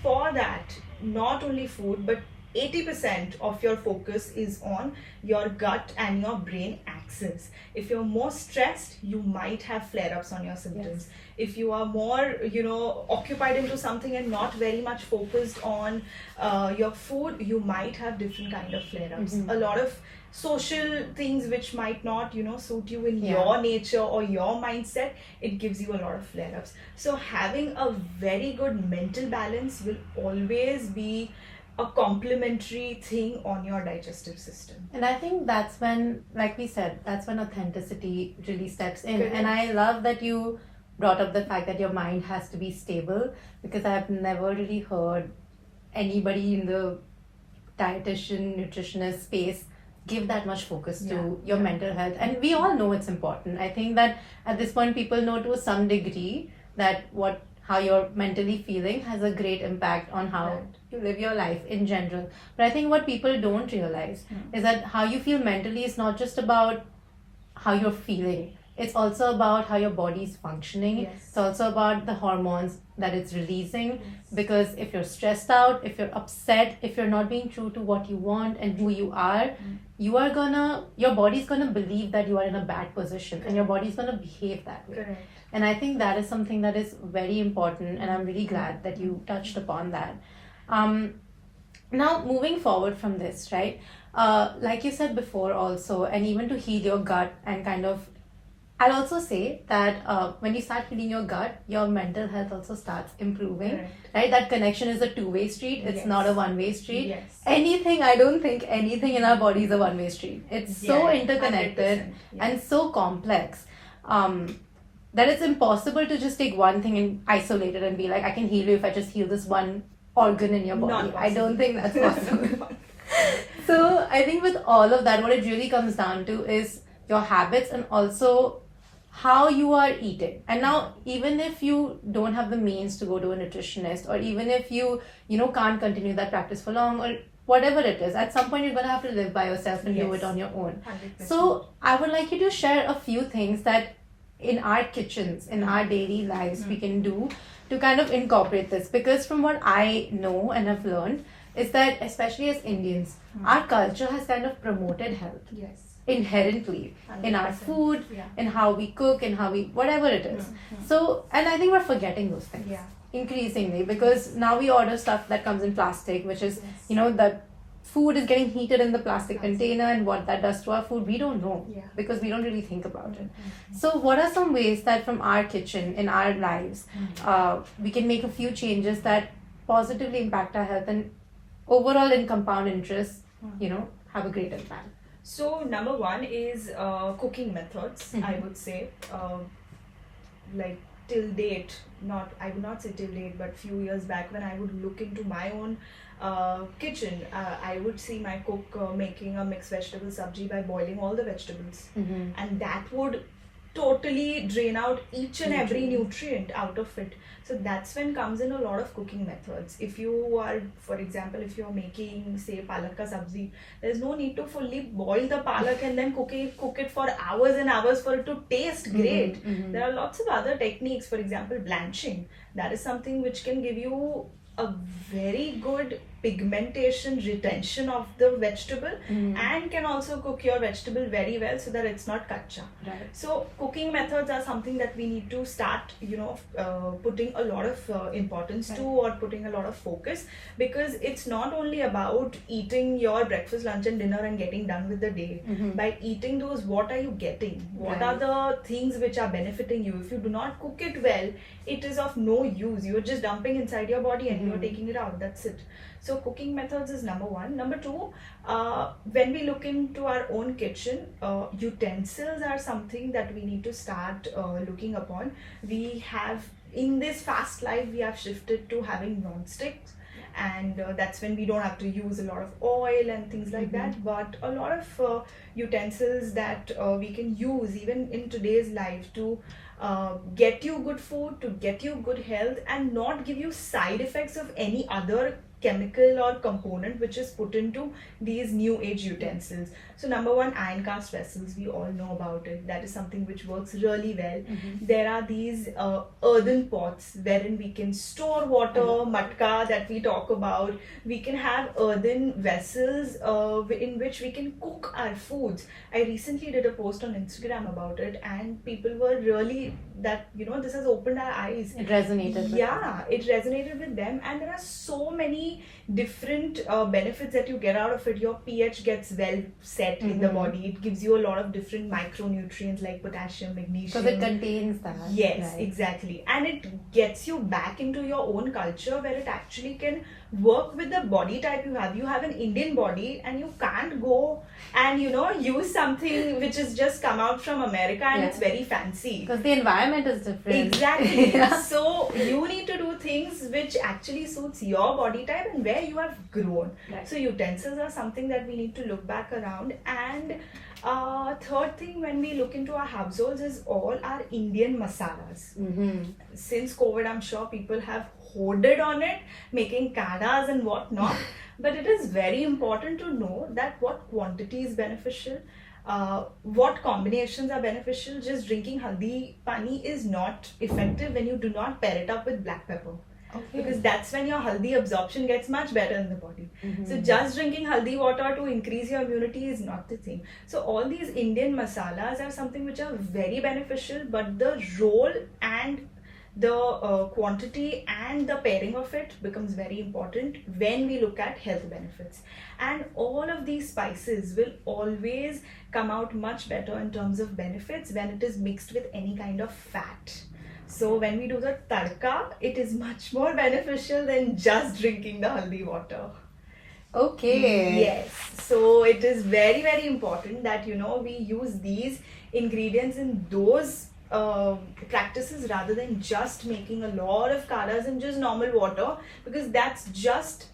for that, not only food but 80% of your focus is on your gut and your brain axis. If you're more stressed, you might have flare-ups on your symptoms. If you are more, occupied into something and not very much focused on your food, you might have different kind of flare-ups. A lot of social things which might not, suit you in your nature or your mindset, it gives you a lot of flare-ups. So having a very good mental balance will always be a complementary thing on your digestive system. And I think that's when, like we said, that's when authenticity really steps in. And I love that you brought up the fact that your mind has to be stable, because I've never really heard anybody in the dietitian, nutritionist space give that much focus to your mental health. And we all know it's important. I think that at this point people know to some degree that how you're mentally feeling has a great impact on how you live your life in general. But I think what people don't realize is that how you feel mentally is not just about how you're feeling. It's also about how your body is functioning. It's also about the hormones that it's releasing. Because if you're stressed out, if you're upset, if you're not being true to what you want and who you are, your body's gonna believe that you are in a bad position, and your body's gonna behave that way. And I think that is something that is very important, and I'm really glad that you touched upon that. Now, moving forward from this, right? Like you said before also, and even to heal your gut and kind of, I'll also say that when you start healing your gut, your mental health also starts improving, right? That connection is a two-way street. It's not a one-way street. I don't think anything in our body is a one-way street. It's so interconnected and so complex that it's impossible to just take one thing and isolate it and be like, I can heal you if I just heal this one organ in your body. I don't think that's possible. So I think with all of that, what it really comes down to is your habits and also how you are eating. And now, even if you don't have the means to go to a nutritionist, or even if you can't continue that practice for long, or whatever it is, at some point you're going to have to live by yourself and do it on your own. 100%. So I would like you to share a few things that in our kitchens, in our daily lives, we can do to kind of incorporate this. Because from what I know and have learned, is that especially as Indians, our culture has kind of promoted health. Yes. Inherently in our 100%. food, Yeah. in how we cook, in how we whatever it is. So, and I think we're forgetting those things. Yeah. Increasingly, because now we order stuff that comes in plastic, which is Yes. you know that food is getting heated in the plastic Plastic. container, and what that does to our food we don't know, Yeah. because we don't really think about it. So what are some ways that from our kitchen in our lives we can make a few changes that positively impact our health and overall in compound interest, have a great impact? So number one is cooking methods. I would say, like till date, I would not say till date, but few years back when I would look into my own kitchen, I would see my cook making a mixed vegetable sabji by boiling all the vegetables, and that would totally drain out each and every nutrient out of it. So that's when comes in a lot of cooking methods. If you are, for example, if you're making say palak ka sabzi, there's no need to fully boil the palak and then cook it for hours and hours for it to taste great. There are lots of other techniques, for example blanching. That is something which can give you a very good pigmentation retention of the vegetable and can also cook your vegetable very well so that it's not kacha. Right. So cooking methods are something that we need to start putting a lot of importance to, or putting a lot of focus, because it's not only about eating your breakfast, lunch and dinner and getting done with the day. By eating those, what are you getting? What are the things which are benefiting you? If you do not cook it well, it is of no use. You're just dumping inside your body and you're taking it out. That's it. So cooking methods is number one. Number two, when we look into our own kitchen, utensils are something that we need to start looking upon. We have, in this fast life, we have shifted to having non-sticks, and that's when we don't have to use a lot of oil and things like that. But a lot of utensils that we can use even in today's life to get you good food, to get you good health, and not give you side effects of any other chemical or component which is put into these new age utensils. So number one, iron cast vessels, we all know about it. That is something which works really well. There are these earthen pots wherein we can store water, matka that we talk about. We can have earthen vessels in which we can cook our foods. I recently did a post on Instagram about it, and people were really that, this has opened our eyes. It resonated with them. It resonated with them, and there are so many different benefits that you get out of it. Your pH gets well set in the body. It gives you a lot of different micronutrients like potassium, magnesium. Because it contains that. Yes, exactly. And it gets you back into your own culture, where it actually can work with the body type you have. You have an Indian body, and you can't go and use something which has just come out from America and it's very fancy. Because the environment is different. Exactly. So you need to do things which actually suits your body type and where you have grown. Right. So utensils are something that we need to look back around. And third thing, when we look into our households, is all our Indian masalas. Since COVID, I'm sure people have hoarded on it, making kadas and whatnot. But it is very important to know that what quantity is beneficial, what combinations are beneficial. Just drinking haldi pani is not effective when you do not pair it up with black pepper. Because that's when your haldi absorption gets much better in the body. So just drinking haldi water to increase your immunity is not the thing. So all these Indian masalas are something which are very beneficial, but the role and the quantity and the pairing of it becomes very important when we look at health benefits. And all of these spices will always come out much better in terms of benefits when it is mixed with any kind of fat. So when we do the tadka, it is much more beneficial than just drinking the haldi water. Okay. Yes. So it is very, very important that we use these ingredients in those practices rather than just making a lot of kadas in just normal water, because that's just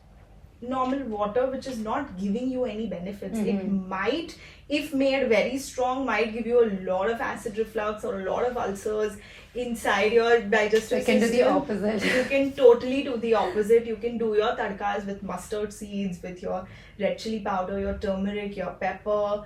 normal water which is not giving you any benefits. It might, if made very strong, might give you a lot of acid reflux or a lot of ulcers inside your digestive system. You can do the opposite. You can totally do the opposite. You can do your tadkas with mustard seeds, with your red chili powder, your turmeric, your pepper,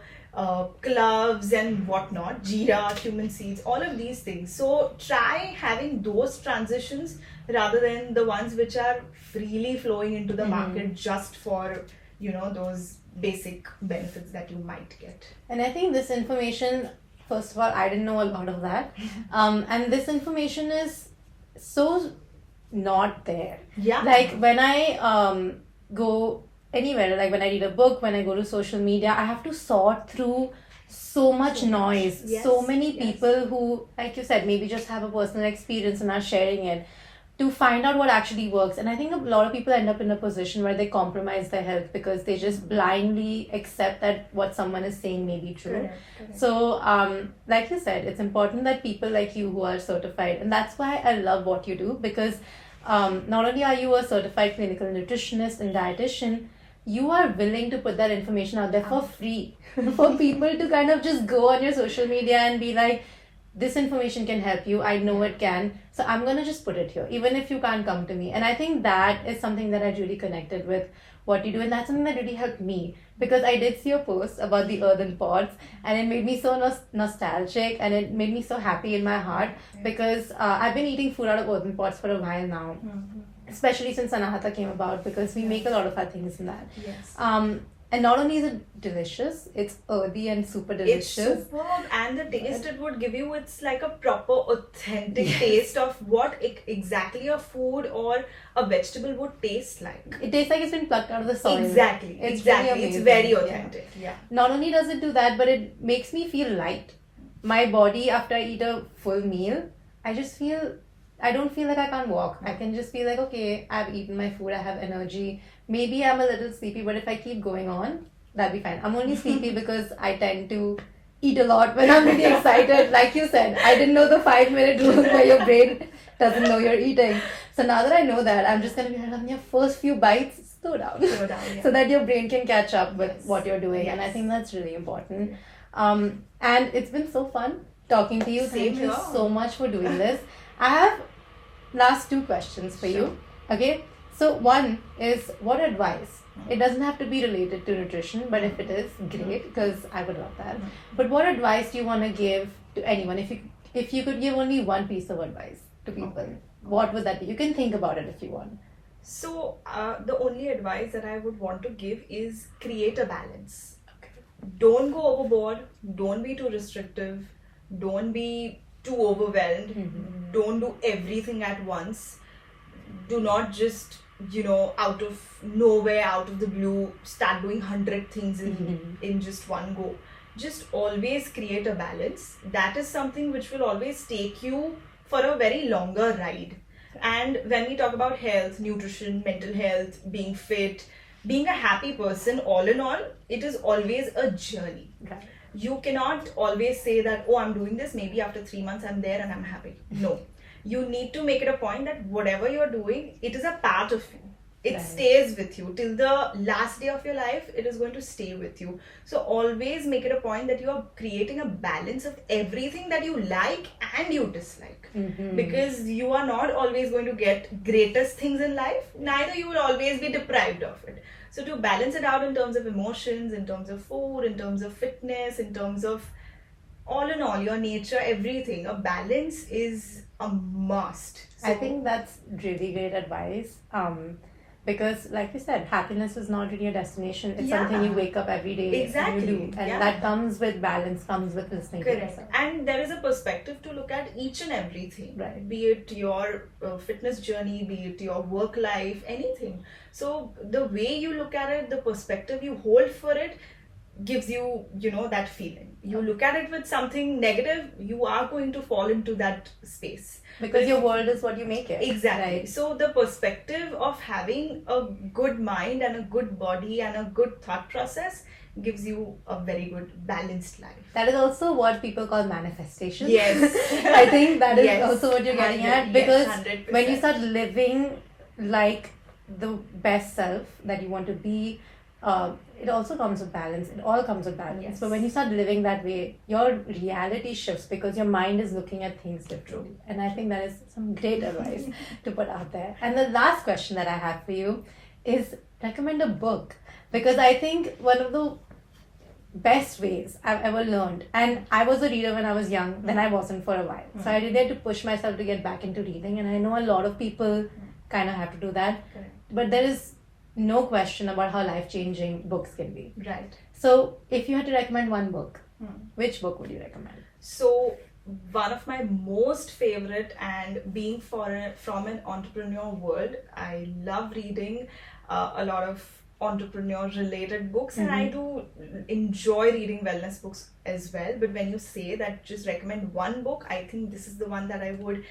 cloves and whatnot, jeera, cumin seeds, all of these things. So try having those transitions rather than the ones which are freely flowing into the market just for, those basic benefits that you might get. And I think this information, first of all, I didn't know a lot of that. And this information is so not there. Yeah. Like when I go anywhere, like when I read a book, when I go to social media, I have to sort through so much noise. Yes, so many yes. people who, like you said, maybe just have a personal experience and are sharing it to find out what actually works. And I think a lot of people end up in a position where they compromise their health because they just blindly accept that what someone is saying may be true. Correct. So, like you said, it's important that people like you who are certified, and that's why I love what you do, because not only are you a certified clinical nutritionist and dietitian, you are willing to put that information out there for free for people to kind of just go on your social media and be like, this information can help you. I know it can. So I'm going to just put it here, even if you can't come to me. And I think that is something that I really connected with what you do. And that's something that really helped me, because I did see a post about the earthen pots and it made me so nostalgic, and it made me so happy in my heart, because I've been eating food out of earthen pots for a while now. Especially since Anahata came about, because we make a lot of our things in that. Yes. And not only is it delicious, it's earthy and super delicious. It's superb, and the taste it would give you, it's like a proper authentic taste of what exactly a food or a vegetable would taste like. It tastes like it's been plucked out of the soil. Exactly. It's Really amazing. It's very authentic. Yeah. Not only does it do that, but it makes me feel light. My body, after I eat a full meal, I don't feel like I can't walk. I can just feel like, okay, I've eaten my food, I have energy. Maybe I'm a little sleepy, but if I keep going on, that'll be fine. I'm only sleepy because I tend to eat a lot when I'm really excited. Like you said, I didn't know the 5-minute rule where your brain doesn't know you're eating. So now that I know that, I'm just going to be like, on your first few bites, slow down. Yeah. So that your brain can catch up with what you're doing. And I think that's really important. And it's been so fun talking to you. Thank you so much for doing this. I have last 2 questions for you. Okay, so one is, what advice, it doesn't have to be related to nutrition, but if it is, great, because I would love that. But what advice do you want to give to anyone? If you could give only one piece of advice to people, what would that be? You can think about it if you want. So the only advice that I would want to give is create a balance. Don't go overboard, don't be too restrictive, don't be too overwhelmed, don't do everything at once. Do not just, out of nowhere, out of the blue, start doing 100 things in just one go. Just always create a balance. That is something which will always take you for a very longer ride. And when we talk about health, nutrition, mental health, being fit, being a happy person, all in all, it is always a journey. Right. You cannot always say that, oh, I'm doing this, maybe after 3 months I'm there and I'm happy. No. You need to make it a point that whatever you're doing, it is a part of you. It stays with you till the last day of your life. It is going to stay with you. So always make it a point that you are creating a balance of everything that you like and you dislike, because you are not always going to get greatest things in life, neither you will always be deprived of it. So to balance it out in terms of emotions, in terms of food, in terms of fitness, in terms of all in all, your nature, everything, a balance is a must. So, I think that's really great advice. Because like you said, happiness is not really a destination. It's something you wake up every day and you do. And that comes with balance, comes with listening to yourself. And there is a perspective to look at each and everything. Right. Be it your fitness journey, be it your work life, anything. So the way you look at it, the perspective you hold for it, gives you, that feeling. You look at it with something negative, you are going to fall into that space. Because your world is what you make it. Exactly. Right? So the perspective of having a good mind and a good body and a good thought process gives you a very good balanced life. That is also what people call manifestation. Yes. I think that is also what you're getting at. Because 100%. when you start living like the best self that you want to be, it also comes with balance. It all comes with balance. Yes. But when you start living that way, your reality shifts because your mind is looking at things differently. And I think that is some great advice to put out there. And the last question that I have for you is, recommend a book. Because I think one of the best ways I've ever learned. And I was a reader when I was young, then I wasn't for a while. So I really had to push myself to get back into reading. And I know a lot of people kind of have to do that. Correct. But there is no question about how life-changing books can be. Right. So if you had to recommend one book, which book would you recommend? So one of my most favorite, and being from an entrepreneur world, I love reading a lot of entrepreneur related books, and I do enjoy reading wellness books as well. But when you say that just recommend one book, I think this is the one that I would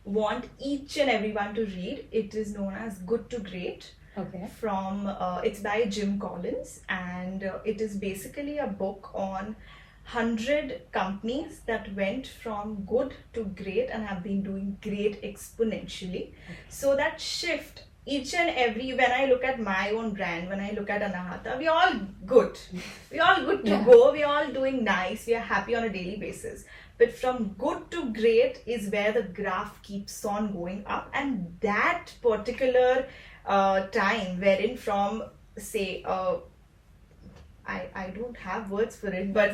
want each and everyone to read. It is known as Good to Great. Okay. It's by Jim Collins, and it is basically a book on 100 companies that went from good to great and have been doing great exponentially. So that shift, each and every, when I look at my own brand, when I look at Anahata, we're all good. We're all good to go. We're all doing nice. We are happy on a daily basis. But from good to great is where the graph keeps on going up. And that particular time wherein from, say, I don't have words for it, but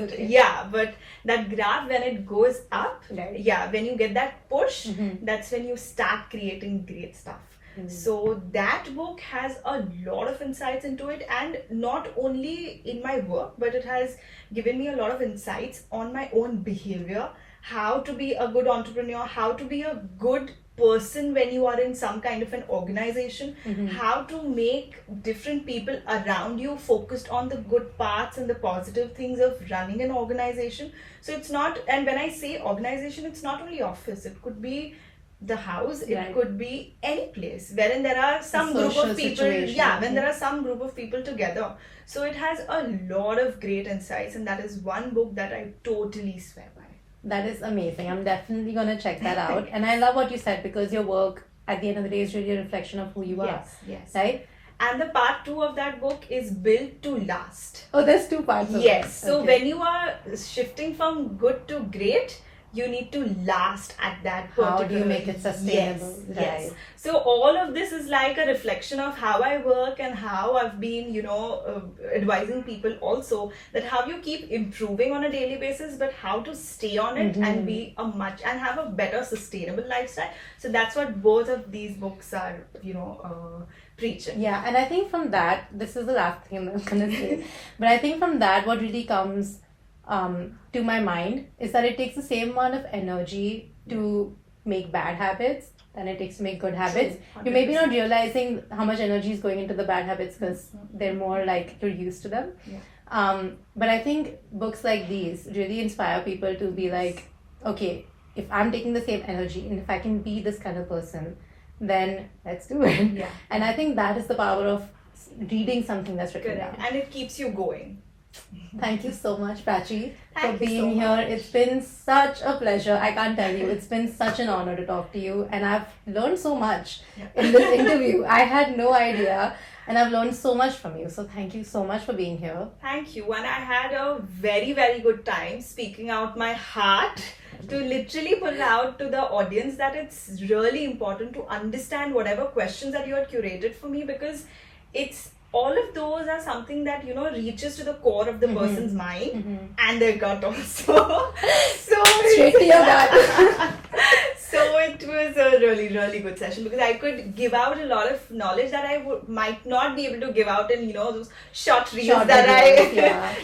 but that graph, when it goes up, when you get that push, that's when you start creating great stuff. So that book has a lot of insights into it, and not only in my work, but it has given me a lot of insights on my own behavior, how to be a good entrepreneur, how to be a good person when you are in some kind of an organization, how to make different people around you focused on the good parts and the positive things of running an organization. So it's not, and when I say organization, it's not only office, it could be the house, it could be any place wherein there are some group of people, when there are some group of people together. So it has a lot of great insights, and that is one book that I totally swear by. That is amazing. I'm definitely going to check that out. And I love what you said, because your work at the end of the day is really a reflection of who you are. Yes. Right? And the part 2 of that book is Built to Last. Oh, there's 2 parts of Yes. it. So when you are shifting from good to great, you need to last at that particular... How do you make it sustainable? Yes. So all of this is like a reflection of how I work and how I've been, advising people also, that how you keep improving on a daily basis, but how to stay on it and be and have a better sustainable lifestyle. So that's what both of these books are, preaching. Yeah, and I think from that, this is the last thing I'm going to say, but I think from that, what really comes to my mind is that it takes the same amount of energy to make bad habits than it takes to make good habits. You may be not realizing how much energy is going into the bad habits because they're more like you're used to them. But I think books like these really inspire people to be like, okay, if I'm taking the same energy and if I can be this kind of person, then let's do it. And I think that is the power of reading something that's written down. And it keeps you going. Thank you so much, Prachi, for being here. It's been such a pleasure. I can't tell you. It's been such an honor to talk to you. And I've learned so much in this interview. I had no idea. And I've learned so much from you. So thank you so much for being here. Thank you. And I had a very, very good time speaking out my heart to literally put out to the audience that it's really important to understand whatever questions that you had curated for me, because it's all of those are something that reaches to the core of the person's mind and their gut also. So straight to your gut. So it was a really, really good session, because I could give out a lot of knowledge that I might not be able to give out in those short reels that I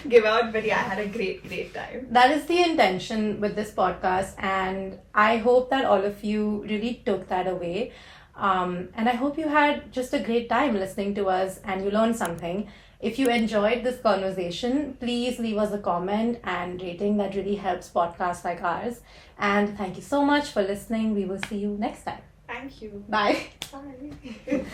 give out. But I had a great time. That is the intention with this podcast, and I hope that all of you really took that away. And I hope you had just a great time listening to us and you learned something. If you enjoyed this conversation, please leave us a comment and rating. That really helps podcasts like ours. And thank you so much for listening. We will see you next time. Thank you. Bye. Bye.